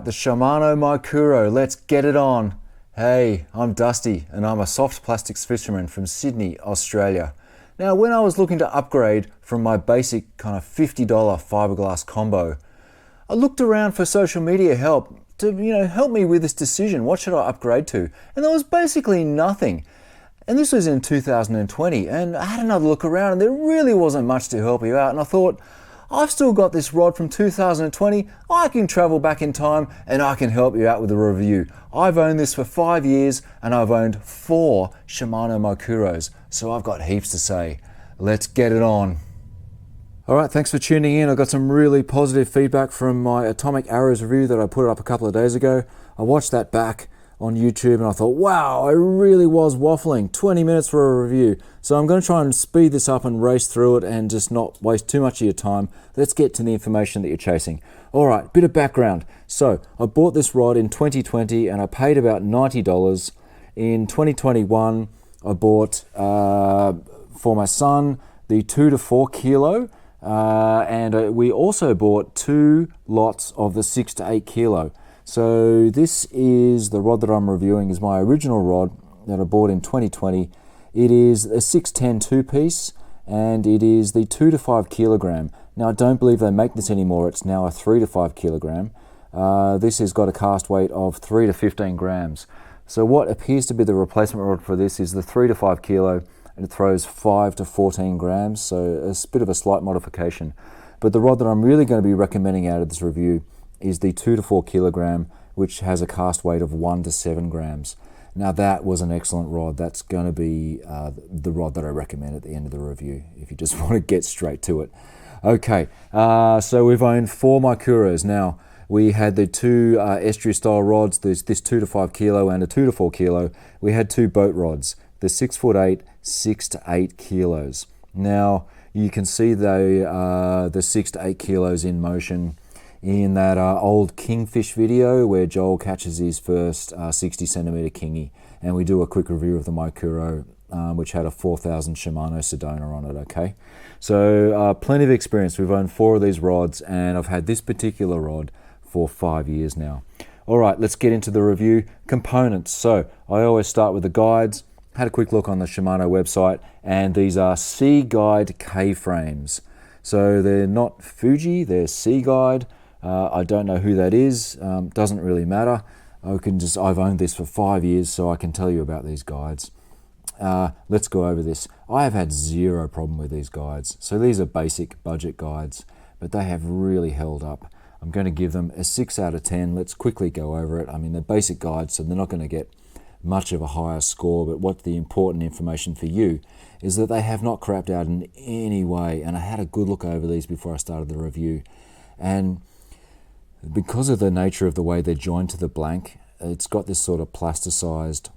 the Shimano Maikuro. Let's get it on. Hey, I'm Dusty and I'm a soft plastics fisherman from Sydney, Australia. Now, when I was looking to upgrade from my basic kind of $50 fiberglass combo, I looked around for social media help to, help me with this decision. What should I upgrade to? And there was basically nothing. And this was in 2020, and I had another look around and there really wasn't much to help you out. And I thought, I've still got this rod from 2020. I can travel back in time and I can help you out with a review. I've owned this for 5 years and I've owned 4 Shimano Maikuros, so I've got heaps to say. Let's get it on. All right, thanks for tuning in. I got some really positive feedback from my Atomic Arrows review that I put up a couple of days ago. I watched that back on YouTube and I thought, wow, I really was waffling. 20 minutes for a review. So I'm going to try and speed this up and race through it and just not waste too much of your time. Let's get to the information that you're chasing. All right, bit of background. So I bought this rod in 2020 and I paid about $90. In 2021, I bought for my son the 2 to 4 kilo. And we also bought 2 lots of the 6 to 8 kilo. So this is the rod that I'm reviewing, is my original rod that I bought in 2020. It is a 610 two-piece and it is the 2 to 5 kilogram. Now I don't believe they make this anymore. It's now a 3 to 5 kilogram. This has got a cast weight of 3 to 15 grams. So what appears to be the replacement rod for this is the 3 to 5 kilo, and it throws 5 to 14 grams. So it's a bit of a slight modification. But the rod that I'm really going to be recommending out of this review is the 2 to 4 kilogram, which has a cast weight of 1 to 7 grams. Now that was an excellent rod. That's going to be the rod that I recommend at the end of the review, if you just want to get straight to it. Okay, so we've owned 4 Maikuros. Now, we had the 2 estuary style rods, this 2 to 5 kilo and a 2 to 4 kilo. We had 2 boat rods, the 6'8", 6 to 8 kilos. Now, you can see the 6 to 8 kilos in motion in that old kingfish video where Joel catches his first 60 centimeter kingy, and we do a quick review of the Maikuro, which had a 4000 Shimano Sedona on it. Okay, so plenty of experience. We've owned 4 of these rods and I've had this particular rod for 5 years now. All right, let's get into the review. Components. So I always start with the guides. Had a quick look on the Shimano website, and these are Sea Guide K-frames. So they're not Fuji, they're Sea Guide. I don't know who that is, doesn't really matter. I've owned this for 5 years, so I can tell you about these guides. Let's go over this. I have had 0 problem with these guides. So these are basic budget guides, but they have really held up. I'm going to give them a 6 out of 10. Let's quickly go over it. I mean, they're basic guides, so they're not going to get much of a higher score, but what the important information for you is that they have not crapped out in any way. And I had a good look over these before I started the review, and because of the nature of the way they're joined to the blank, it's got this sort of plasticized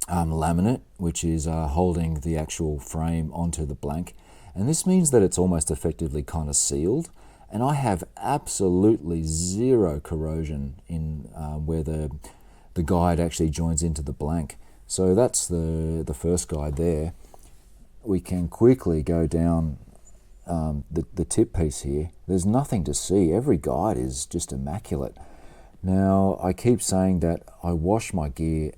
laminate, which is holding the actual frame onto the blank. And this means that it's almost effectively kind of sealed. And I have absolutely 0 corrosion in where the guide actually joins into the blank. So that's the first guide there. We can quickly go down the tip piece here. There's nothing to see. Every guide is just immaculate. Now, I keep saying that I wash my gear,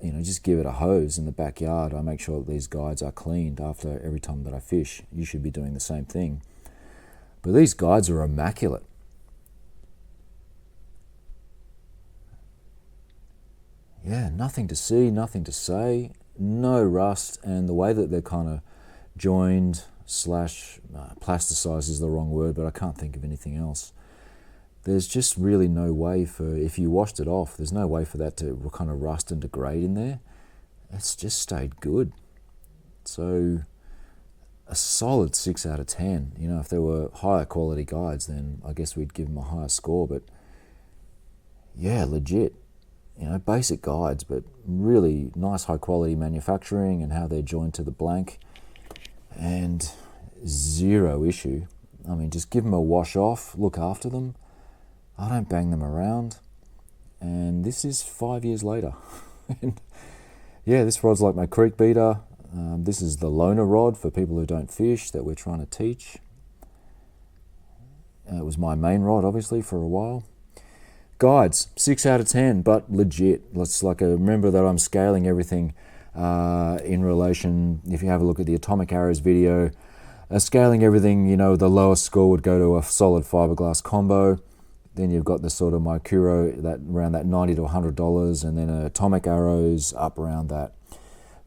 just give it a hose in the backyard. I make sure that these guides are cleaned after every time that I fish. You should be doing the same thing. But these guides are immaculate. Yeah, nothing to see, nothing to say, no rust, and the way that they're kind of joined / plasticized is the wrong word, but I can't think of anything else. There's just really no way for, if you washed it off, there's no way for that to kind of rust and degrade in there. It's just stayed good. So a solid 6 out of 10. If there were higher quality guides, then I guess we'd give them a higher score, but yeah, legit. Basic guides, but really nice high quality manufacturing and how they're joined to the blank, and 0 issue. I mean, just give them a wash off, look after them. I don't bang them around. And this is 5 years later. And yeah, this rod's like my creek beater. This is the loner rod for people who don't fish that we're trying to teach. It was my main rod, obviously, for a while. Guides, 6 out of 10, but legit. Let's remember that I'm scaling everything in relation. If you have a look at the Atomic Arrows video, scaling everything, you know, the lowest score would go to a solid fiberglass combo. Then you've got the sort of Maikuro that around that $90 to $100, and then Atomic Arrows up around that,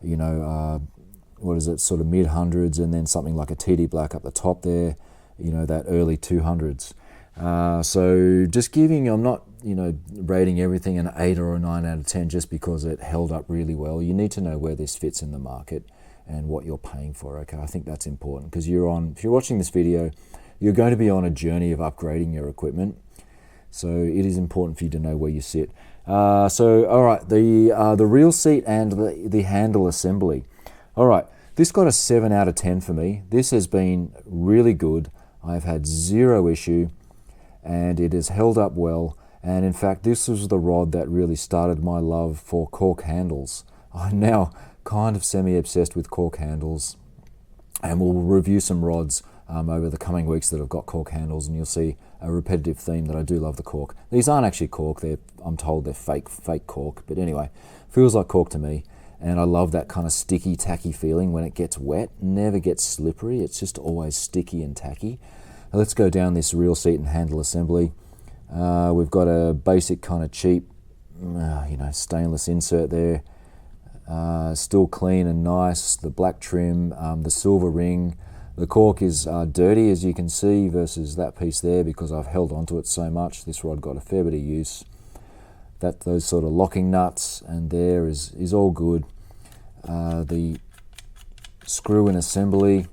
you know, what is it, sort of mid hundreds, and then something like a TD Black up the top there, you know, that early 200s. So just giving, I'm not, you know, rating everything an 8 or a 9 out of 10 just because it held up really well. You need to know where this fits in the market and what you're paying for, okay? I think that's important because if you're watching this video, you're going to be on a journey of upgrading your equipment. So it is important for you to know where you sit. So, all right, the reel seat and the handle assembly. All right, this got a 7 out of 10 for me. This has been really good. I've had zero issue, and it has held up well. And in fact, this was the rod that really started my love for cork handles. I'm now kind of semi-obsessed with cork handles, and we'll review some rods over the coming weeks that have got cork handles, and you'll see a repetitive theme that I do love the cork. These aren't actually cork, I'm told they're fake cork, but anyway, feels like cork to me. And I love that kind of sticky, tacky feeling when it gets wet. Never gets slippery, it's just always sticky and tacky. Now let's go down this reel seat and handle assembly. We've got a basic kind of cheap, you know, stainless insert there. Still clean and nice. The black trim, the silver ring. The cork is dirty, as you can see, versus that piece there because I've held onto it so much. This rod got a fair bit of use. Those sort of locking nuts and there is all good. The screw and assembly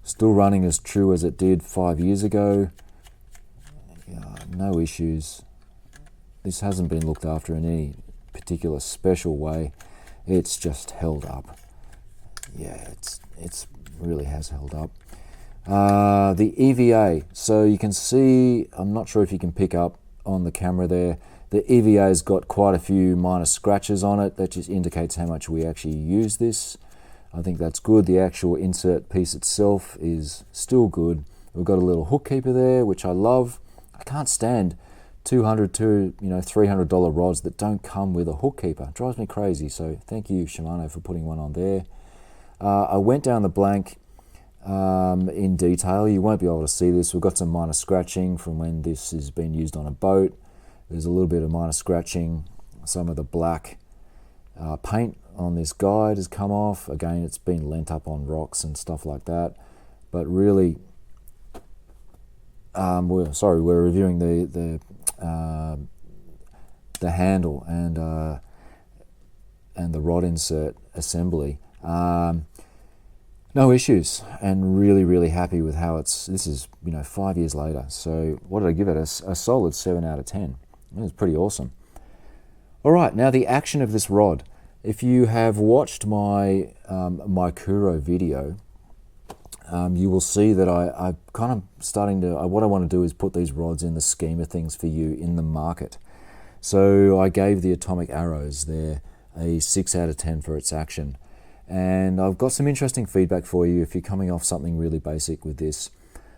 still running as true as it did 5 years ago. No issues. This hasn't been looked after in any particular special way. It's just held up. Yeah, it's really has held up. The EVA, so you can see, I'm not sure if you can pick up on the camera there, the EVA's got quite a few minor scratches on it. That just indicates how much we actually use this. I think that's good. The actual insert piece itself is still good. We've got a little hook keeper there, which I love. I can't stand $200 to $300 rods that don't come with a hook keeper. It drives me crazy. So thank you, Shimano, for putting one on there. I went down the blank in detail. You won't be able to see this. We've got some minor scratching from when this has been used on a boat. There's a little bit of minor scratching. Some of the black paint on this guide has come off. Again, it's been lent up on rocks and stuff like that. But really, we're reviewing the handle and the rod insert assembly. No issues, and really happy with how this is 5 years later. So what did I give it? A solid 7 out of 10. It was pretty awesome. All right, now the action of this rod. If you have watched my Maikuro video, you will see that I'm kind of starting to, what I want to do is put these rods in the scheme of things for you in the market. So I gave the Atomic Arrows there a 6 out of 10 for its action. And I've got some interesting feedback for you if you're coming off something really basic with this.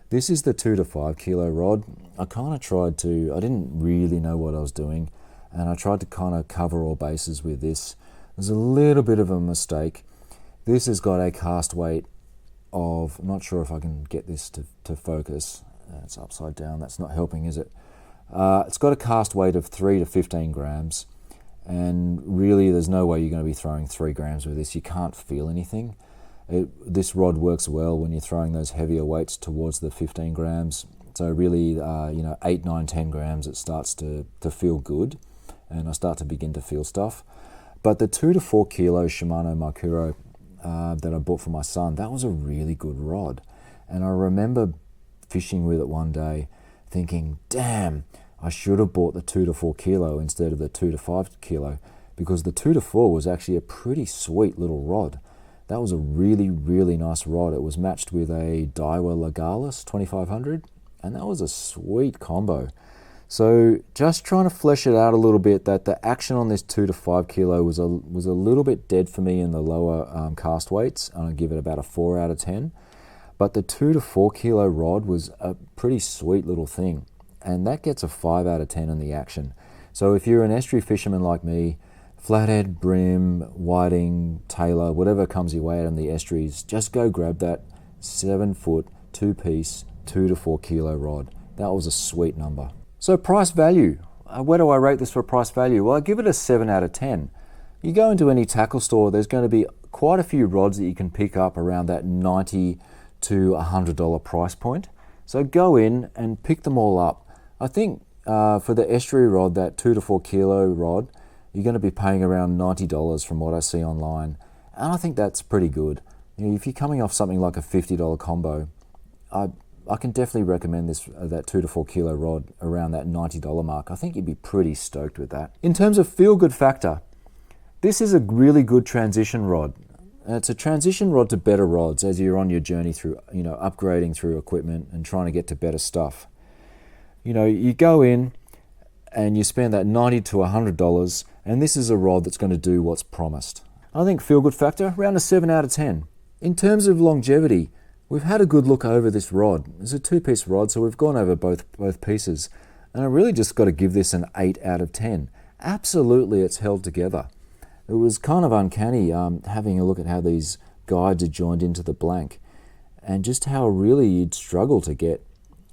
This is the 2 to 5 kilo rod. I didn't really know what I was doing, and I tried to kind of cover all bases with this. There's a little bit of a mistake. This has got a cast weight of, I'm not sure if I can get this to focus. It's upside down, that's not helping, is it? It's got a cast weight of 3 to 15 grams. And really, there's no way you're going to be throwing 3 grams with this. You can't feel anything. This rod works well when you're throwing those heavier weights towards the 15 grams. So really, 8, 9, 10 grams, it starts to feel good, and I start to begin to feel stuff. But the 2 to 4 kilo Shimano Maikuro that I bought for my son, that was a really good rod. And I remember fishing with it one day, thinking, damn, I should have bought the 2 to 4 kilo instead of the 2 to 5 kilo, because the 2 to 4 was actually a pretty sweet little rod. That was a really nice rod. It was matched with a Daiwa Legalis 2500, and that was a sweet combo. So just trying to flesh it out a little bit, that the action on this 2 to 5 kilo was a little bit dead for me in the lower cast weights, and I give it about a 4 out of 10. But the 2 to 4 kilo rod was a pretty sweet little thing. and that gets a 5 out of 10 in the action. So if you're an estuary fisherman like me, flathead, brim, whiting, tailor, whatever comes your way out in the estuaries, just go grab that 7-foot, 2-piece, 2 to 4 kilo rod. That was a sweet number. So price value. Where do I rate this for price value? Well, I give it a 7 out of 10. You go into any tackle store, there's going to be quite a few rods that you can pick up around that $90 to $100 price point. So go in and pick them all up. I think for the estuary rod, that 2 to 4 kilo rod, you're going to be paying around $90 from what I see online. And I think that's pretty good. If you're coming off something like a $50 combo, I can definitely recommend that 2 to 4 kilo rod around that $90 mark. I think you'd be pretty stoked with that. In terms of feel-good factor, this is a really good transition rod. It's a transition rod to better rods as you're on your journey through, upgrading through equipment and trying to get to better stuff. You go in and you spend that $90 to $100, and this is a rod that's going to do what's promised. I think feel-good factor, around a 7 out of 10. In terms of longevity, we've had a good look over this rod. It's a 2-piece rod, so we've gone over both pieces. And I really just got to give this an 8 out of 10. Absolutely, it's held together. It was kind of uncanny having a look at how these guides are joined into the blank, and just how really you'd struggle to get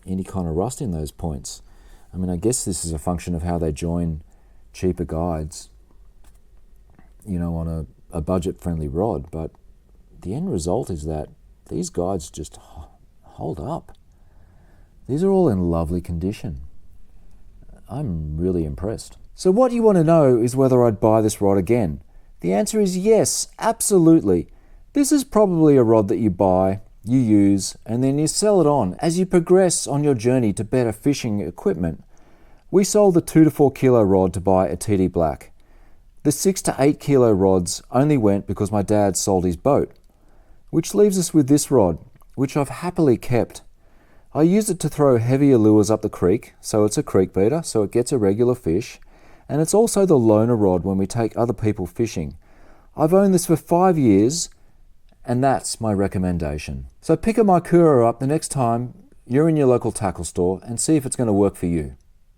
any kind of rust in those points. I mean, I guess this is a function of how they join cheaper guides, on a budget-friendly rod, but the end result is that these guides just hold up. These are all in lovely condition. I'm really impressed. So what you want to know is whether I'd buy this rod again. The answer is yes, absolutely. This is probably a rod that you buy, you use, and then you sell it on as you progress on your journey to better fishing equipment. We sold the 2 to 4 kilo rod to buy a TD Black. The 6 to 8 kilo rods only went because my dad sold his boat. Which leaves us with this rod, which I've happily kept. I use it to throw heavier lures up the creek, so it's a creek beater, so it gets a regular fish, and it's also the loaner rod when we take other people fishing. I've owned this for 5 years, and that's my recommendation. So pick a Maikuro up the next time you're in your local tackle store and see if it's going to work for you.